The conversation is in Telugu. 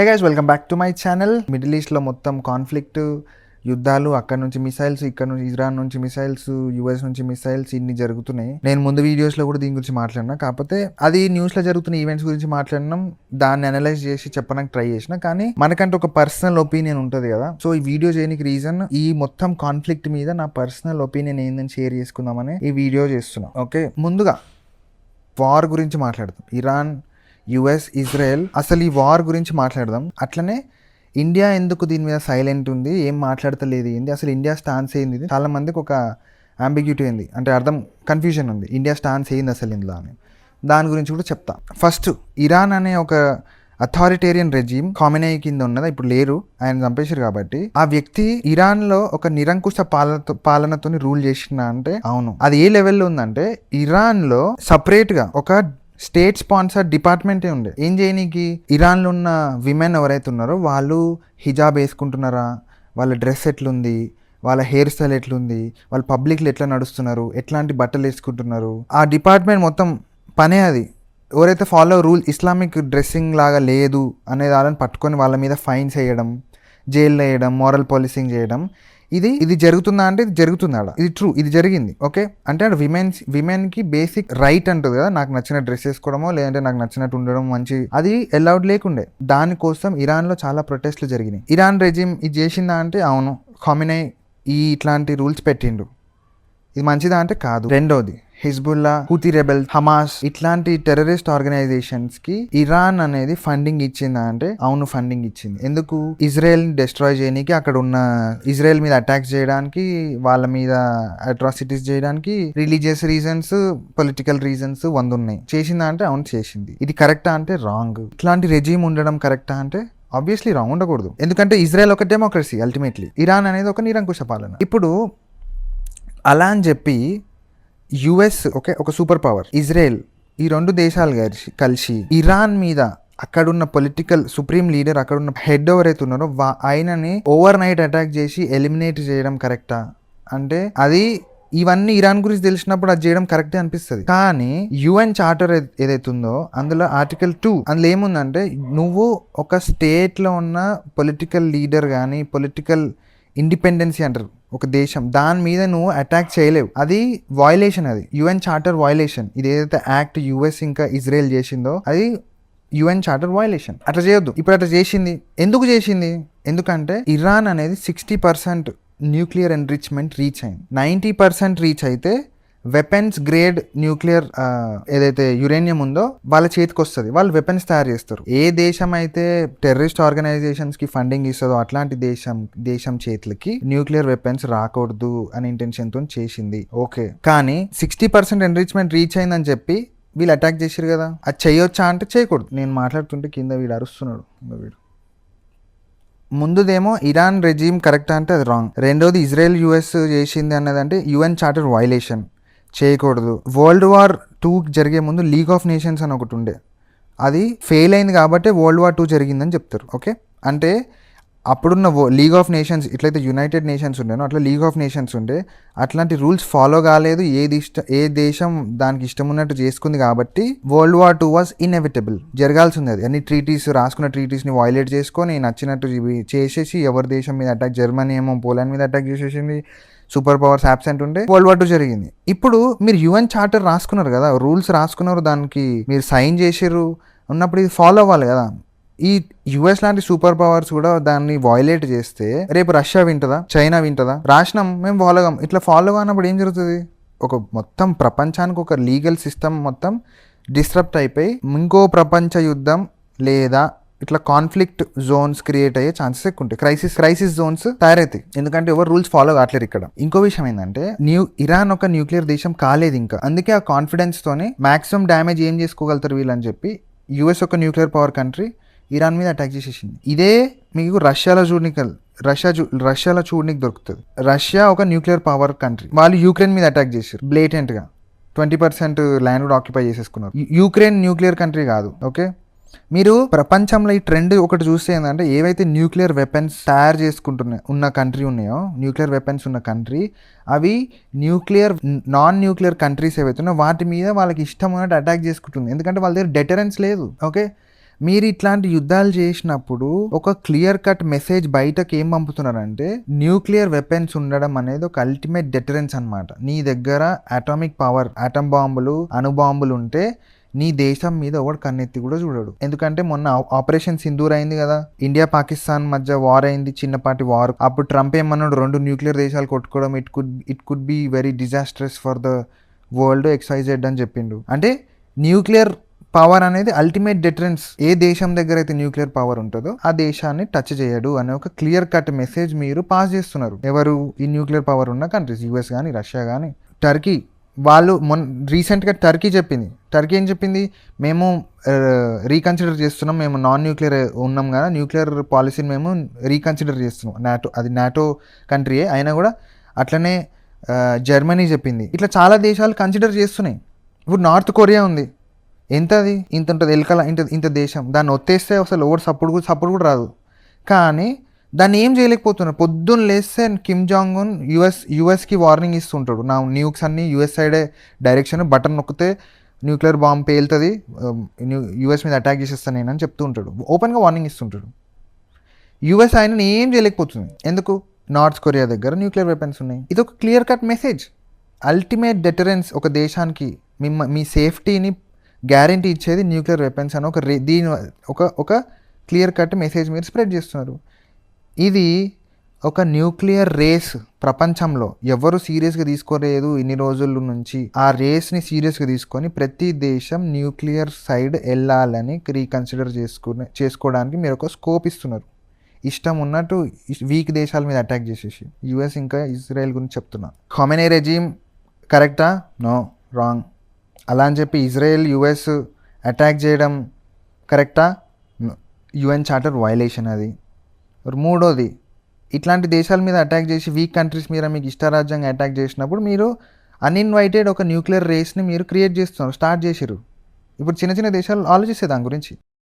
Hey guys, welcome back to my channel. Middle ఈస్ట్లో మొత్తం కాన్ఫ్లిక్ట్, యుద్ధాలు, అక్కడ నుంచి మిసైల్స్, ఇక్కడ నుంచి ఇరాన్ నుంచి మిసైల్స్, యూఎస్ నుంచి మిసైల్స్, ఇన్ని జరుగుతున్నాయి. నేను ముందు వీడియోస్లో కూడా దీని గురించి మాట్లాడినా, కాకపోతే అది న్యూస్లో జరుగుతున్న ఈవెంట్స్ గురించి మాట్లాడినాం, దాన్ని అనలైజ్ చేసి చెప్పడానికి ట్రై చేసిన. కానీ మనకంటే ఒక పర్సనల్ ఒపీనియన్ ఉంటుంది కదా. సో ఈ వీడియో చేయడానికి రీజన్, ఈ మొత్తం కాన్ఫ్లిక్ట్ మీద నా పర్సనల్ ఒపీనియన్ ఏందని షేర్ చేసుకుందామని ఈ వీడియో చేస్తున్నాం. ఓకే, ముందుగా వార్ గురించి మాట్లాడదాం. ఇరాన్, యుఎస్, ఇజ్రాయెల్, అసలు ఈ వార్ గురించి మాట్లాడదాం. అట్లనే ఇండియా ఎందుకు దీని మీద సైలెంట్ ఉంది, ఏం మాట్లాడతలేదు ఏంది, అసలు ఇండియా స్టాన్స్ ఏంది. చాలా మందికి ఒక అంబిగ్యూటీ ఉంది, అంటే కన్ఫ్యూజన్ ఉంది, ఇండియా స్టాన్స్ ఏంది అసలు ఇందులో అని. దాని గురించి కూడా చెప్తా. ఫస్ట్, ఇరాన్ అనే ఒక అథారిటేరియన్ రెజీమ్ ఖామెనీ కింద ఉన్నదా, ఇప్పుడు లేరు, ఆయన చంపేశారు. కాబట్టి ఆ వ్యక్తి ఇరాన్లో ఒక నిరంకుశ పాలనతో రూల్ చేసిన అంటే అవును. అది ఏ లెవెల్లో ఉందంటే, ఇరాన్లో సపరేట్గా ఒక స్టేట్ స్పాన్సర్ డిపార్ట్మెంటే ఉండే. ఏం చేయనీకి, ఇరాన్లో ఉన్న విమెన్ ఎవరైతే ఉన్నారో వాళ్ళు హిజాబ్ వేసుకుంటున్నారా, వాళ్ళ డ్రెస్ ఎట్లుంది, వాళ్ళ హెయిర్ స్టైల్ ఎట్లుంది, వాళ్ళ పబ్లిక్లో ఎట్లా నడుస్తున్నారు, ఎట్లాంటి బట్టలు వేసుకుంటున్నారు, ఆ డిపార్ట్మెంట్ మొత్తం పనే అది. ఎవరైతే ఫాలో రూల్ ఇస్లామిక్ డ్రెస్సింగ్ లాగా లేదు అనే వాళ్ళని పట్టుకొని వాళ్ళ మీద ఫైన్స్ వేయడం, జైల్లో వేయడం, మోరల్ పాలిసింగ్ చేయడం, ఇది జరుగుతుందా అంటే ఇది జరుగుతుంది. ఆడ ఇది ట్రూ, ఇది జరిగింది. ఓకే, అంటే ఆడ విమెన్కి బేసిక్ రైట్ అంటుంది కదా, నాకు నచ్చిన డ్రెస్ వేసుకోవడమో లేదంటే నాకు నచ్చినట్టు ఉండడం మంచి, అది అలౌడ్ లేకుండే. దానికోసం ఇరాన్లో చాలా ప్రొటెస్ట్లు జరిగినాయి. ఇరాన్ రెజిమ్ ఇది చేసిందా అంటే అవును, ఖామెనీ ఇట్లాంటి రూల్స్ పెట్టిండు. ఇది మంచిదా అంటే కాదు. రెండోది, హిజ్బుల్లా, హూతీ రెబెల్స్, హమాస్, ఇట్లాంటి టెర్రరిస్ట్ ఆర్గనైజేషన్స్ కి ఇరాన్ అనేది ఫండింగ్ ఇచ్చిందా అంటే అవును, ఫండింగ్ ఇచ్చింది. ఎందుకు? ఇజ్రాయెల్ ని డిస్ట్రాయ్ చేయడానికి, అక్కడ ఉన్న ఇజ్రాయెల్ మీద అటాక్స్ చేయడానికి, వాళ్ళ మీద అట్రాసిటీస్ చేయడానికి, రిలీజియస్ రీజన్స్, పొలిటికల్ రీజన్స్ 100 ఉన్నాయి. చేసిందా అంటే అవును, చేసింది. ఇది కరెక్టా అంటే రాంగ్. ఇట్లాంటి రెజీమ్ ఉండడం కరెక్టా అంటే ఆబ్వియస్లీ రాంగ్, ఉండకూడదు. ఎందుకంటే ఇజ్రాయెల్ ఒక డెమోక్రసీ అల్టిమేట్లీ, ఇరాన్ అనేది ఒక నిరంకుశ పాలన. ఇప్పుడు అలా అని చెప్పి యుఎస్ ఒక సూపర్ పవర్, ఇజ్రాయెల్, ఈ 2 దేశాలు కలిసి ఇరాన్ మీద అక్కడున్న పొలిటికల్ సుప్రీం లీడర్, అక్కడున్న హెడ్ ఎవరైతే ఉన్నారో ఆయనని ఓవర్ నైట్ అటాక్ చేసి ఎలిమినేట్ చేయడం కరెక్టా అంటే, అది ఇవన్నీ ఇరాన్ గురించి తెలిసినప్పుడు అది చేయడం కరెక్టే అనిపిస్తుంది. కానీ యుఎన్ చార్టర్ ఏదైతే ఉందో అందులో ఆర్టికల్ 2 అందులో ఏముందంటే, నువ్వు ఒక స్టేట్లో ఉన్న పొలిటికల్ లీడర్ కానీ, పొలిటికల్ ఇండిపెండెన్సీ అంటారు ఒక దేశం, దాని మీద నువ్వు అటాక్ చేయలేవు. అది వయలేషన్, అది యుఎన్ చార్టర్ వయలేషన్. ఇది ఏదైతే యాక్ట్ యుఎస్ ఇంకా ఇజ్రాయెల్ చేసిందో అది యుఎన్ చార్టర్ వయలేషన్. అట్లా చేయొద్దు. ఇప్పుడు అట్లా చేసింది. ఎందుకు చేసింది? ఎందుకంటే ఇరాన్ అనేది 60% న్యూక్లియర్ ఎన్రిచ్మెంట్ రీచ్ అయింది. 90% రీచ్ అయితే వెపన్స్ గ్రేడ్ న్యూక్లియర్ ఏదైతే యురేనియం ఉందో వాళ్ళ చేతికి వస్తుంది, వాళ్ళు వెపన్స్ తయారు చేస్తారు. ఏ దేశం అయితే టెర్రరిస్ట్ ఆర్గనైజేషన్స్ కి ఫండింగ్ ఇస్తుందో అట్లాంటి దేశం చేతులకి న్యూక్లియర్ వెపన్స్ రాకూడదు అనే ఇంటెన్షన్ తో చేసింది. ఓకే, కానీ 60% ఎన్రిచ్మెంట్ రీచ్ అయిందని చెప్పి వీళ్ళు అటాక్ చేశారు కదా, అది చేయొచ్చా అంటే చేయకూడదు. నేను మాట్లాడుతుంటే కింద వీడు అరుస్తున్నాడు. వీడు ముందుదేమో ఇరాన్ రెజీమ్ కరెక్ట్ అంటే అది రాంగ్. రెండోది ఇజ్రాయెల్ యుఎస్ చేసింది అన్నదంటే యుఎన్ చార్టర్ వయలేషన్, చేయకూడదు. వరల్డ్ వార్ 2 జరిగే ముందు లీగ్ ఆఫ్ నేషన్స్ అని ఒకటి ఉండే, అది ఫెయిల్ అయింది కాబట్టి వరల్డ్ వార్ 2 జరిగిందని చెప్తారు. ఓకే, అంటే అప్పుడున్న లీగ్ ఆఫ్ నేషన్స్ ఇట్లయితే యునైటెడ్ నేషన్స్ ఉండేనో అట్లా లీగ్ ఆఫ్ నేషన్స్ ఉండే, అట్లాంటి రూల్స్ ఫాలో కాలేదు. ఏ దేశం దానికి ఇష్టం ఉన్నట్టు చేసుకుంది కాబట్టి వరల్డ్ వార్ 2 వాజ్ ఇన్ఎవిటబుల్, జరగాల్సి ఉంది. అది అన్ని ట్రీటీస్, రాసుకున్న ట్రీటీస్ని వయలేట్ చేసుకొని నచ్చినట్టు చేసేసి ఎవరి దేశం మీద అటాక్, జర్మనీ ఏమో పోలాండ్ మీద అటాక్ చేసేసింది, సూపర్ పవర్స్ యాబ్సెంట్ ఉండే, వరల్డ్ వార్ 2 జరిగింది. ఇప్పుడు మీరు యుఎన్ చార్టర్ రాసుకున్నారు కదా, రూల్స్ రాసుకున్నారు, దానికి మీరు సైన్ చేసారు ఉన్నప్పుడు ఇది ఫాలో అవ్వాలి కదా. ఈ యుఎస్ లాంటి సూపర్ పవర్స్ కూడా దాన్ని వయలేట్ చేస్తే రేపు రష్యా వింటదా, చైనా వింటదా? రాసినాం మేము ఫాలో కాం. ఇట్లా ఫాలో కానప్పుడు ఏం జరుగుతుంది? ఒక మొత్తం ప్రపంచానికి ఒక లీగల్ సిస్టమ్ మొత్తం డిస్టర్బ్ అయిపోయి ఇంకో ప్రపంచ యుద్ధం లేదా ఇట్లా కాన్ఫ్లిక్ట్ జోన్స్ క్రియేట్ అయ్యే ఛాన్సెస్ ఎక్కువ ఉంటాయి. క్రైసిస్ జోన్స్ తయారైతాయి, ఎందుకంటే ఎవరు రూల్స్ ఫాలో కావట్లేరు ఇక్కడ. ఇంకో విషయం ఏంటంటే, ఇరాన్ ఒక న్యూక్లియర్ దేశం కాలేదు ఇంకా, అందుకే ఆ కాన్ఫిడెన్స్ తోనే మాక్సిమం డ్యామేజ్ ఏం చేసుకోగలుగుతారు వీళ్ళని చెప్పి యుఎస్ ఒక న్యూక్లియర్ పవర్ కంట్రీ ఇరాన్ మీద అటాక్ చేసేసింది. ఇదే మీకు రష్యాలో చూడనికి దొరుకుతుంది. రష్యా ఒక న్యూక్లియర్ పవర్ కంట్రీ, వాళ్ళు యూక్రెయిన్ మీద అటాక్ చేశారు బ్లేటెంట్ గా, 20% ల్యాండ్ కూడా ఆక్యుపై చేసేసుకున్నారు. యూక్రెయిన్ న్యూక్లియర్ కంట్రీ కాదు. ఓకే, మీరు ప్రపంచంలో ఈ ట్రెండ్ ఒకటి చూస్తే ఏంటంటే, ఏవైతే న్యూక్లియర్ వెపన్స్ తయారు ఉన్న కంట్రీ ఉన్నాయో, న్యూక్లియర్ వెపన్స్ ఉన్న కంట్రీ, అవి నాన్ న్యూక్లియర్ కంట్రీస్ ఏవైతే ఉన్నాయో వాటి మీద వాళ్ళకి ఇష్టం ఉన్నట్టు అటాక్ చేసుకుంటుంది. ఎందుకంటే వాళ్ళ దగ్గర డెటరెన్స్ లేదు. ఓకే, మీరు ఇట్లాంటి యుద్ధాలు చేసినప్పుడు ఒక క్లియర్ కట్ మెసేజ్ బయటకి ఏం పంపుతున్నారంటే న్యూక్లియర్ వెపన్స్ ఉండడం అనేది ఒక అల్టిమేట్ డెటరెన్స్ అన్నమాట. నీ దగ్గర అటామిక్ పవర్, ఆటం బాంబులు, అణుబాంబులు ఉంటే నీ దేశం మీద ఒకటి కన్నెత్తి కూడా చూడడు. ఎందుకంటే మొన్న ఆపరేషన్ సింధూర్ అయింది కదా, ఇండియా పాకిస్తాన్ మధ్య వార్ అయింది, చిన్నపాటి వార్. అప్పుడు ట్రంప్ ఏమన్నాడు, 2 న్యూక్లియర్ దేశాలు కొట్టుకోవడం it could be very disastrous for the world XYZ అని చెప్పిండు. అంటే న్యూక్లియర్ పవర్ అనేది అల్టిమేట్ డెటరెన్స్. ఏ దేశం దగ్గర అయితే న్యూక్లియర్ పవర్ ఉంటుందో ఆ దేశాన్ని టచ్ చేయడు అనే ఒక క్లియర్ కట్ మెసేజ్ మీరు పాస్ చేస్తున్నారు. ఎవరు? ఈ న్యూక్లియర్ పవర్ ఉన్న కంట్రీస్, US కానీ, రష్యా కానీ, టర్కీ. వాళ్ళు రీసెంట్గా టర్కీ చెప్పింది. టర్కీ ఏం చెప్పింది? మేము రీకన్సిడర్ చేస్తున్నాం, మేము నాన్ న్యూక్లియర్ ఉన్నాం కదా, న్యూక్లియర్ పాలసీని మేము రీకన్సిడర్ చేస్తున్నాం. అది నాటో కంట్రీయే అయినా కూడా. అట్లనే జర్మనీ చెప్పింది. ఇట్లా చాలా దేశాలు కన్సిడర్ చేస్తున్నాయి. ఇప్పుడు నార్త్ కొరియా ఉంది, ఎంత అది? ఇంత ఉంటుంది ఎలకల, ఇంత దేశం. దాన్ని ఒత్తేస్తే అసలు ఓవర్ సపోర్ట్ కూడా రాదు. కానీ దాన్ని ఏం చేయలేకపోతున్నారు. పొద్దున్న లేస్తే కిమ్ జాంగ్ ఉన్ యుఎస్కి వార్నింగ్ ఇస్తుంటాడు, నా న్యూక్స్ అన్ని US సైడే డైరెక్షన్, బటన్ నొక్కితే న్యూక్లియర్ బాంబ్ పేలుతుంది, US మీద అటాక్ చేసేస్తాను నేను అని చెప్తూ ఉంటాడు. ఓపెన్గా వార్నింగ్ ఇస్తుంటాడు. US ఆయన ఏం చేయలేకపోతుంది. ఎందుకు? నార్త్ కొరియా దగ్గర న్యూక్లియర్ వెపన్స్ ఉన్నాయి. ఇది ఒక clear cut message, ultimate deterrence. ఒక దేశానికి మీ సేఫ్టీని గ్యారంటీ ఇచ్చేది న్యూక్లియర్ వెపన్స్ అని ఒక క్లియర్ కట్ మెసేజ్ మీరు స్ప్రెడ్ చేస్తున్నారు. ఇది ఒక న్యూక్లియర్ రేస్ ప్రపంచంలో ఎవరు సీరియస్గా తీసుకోలేదు ఇన్ని రోజుల నుంచి. ఆ రేస్ని సీరియస్గా తీసుకొని ప్రతి దేశం న్యూక్లియర్ సైడ్ వెళ్ళాలని రీకన్సిడర్ చేసుకోవడానికి మీరు ఒక స్కోప్ ఇస్తున్నారు. ఇష్టం ఉన్నట్టు వీక్ దేశాల మీద అటాక్ చేసేసి US ఇంకా ఇజ్రాయెల్ గురించి చెప్తున్నా. ఖొమెనీ రెజీమ్ కరెక్టా? No, wrong. అలా అని చెప్పి ఇజ్రాయెల్ US అటాక్ చేయడం కరెక్టా? UN చార్టర్ వయలేషన్ అది. మూడోది, ఇట్లాంటి దేశాల మీద అటాక్ చేసి వీక్ కంట్రీస్ మీద మీకు ఇష్టారాజ్యంగా అటాక్ చేసినప్పుడు మీరు అన్ఇన్వైటెడ్ ఒక న్యూక్లియర్ రేస్ని మీరు క్రియేట్ చేస్తున్నారు, స్టార్ట్ చేసిరు. ఇప్పుడు చిన్న చిన్న దేశాలు ఆలోచిస్తే దాని గురించి.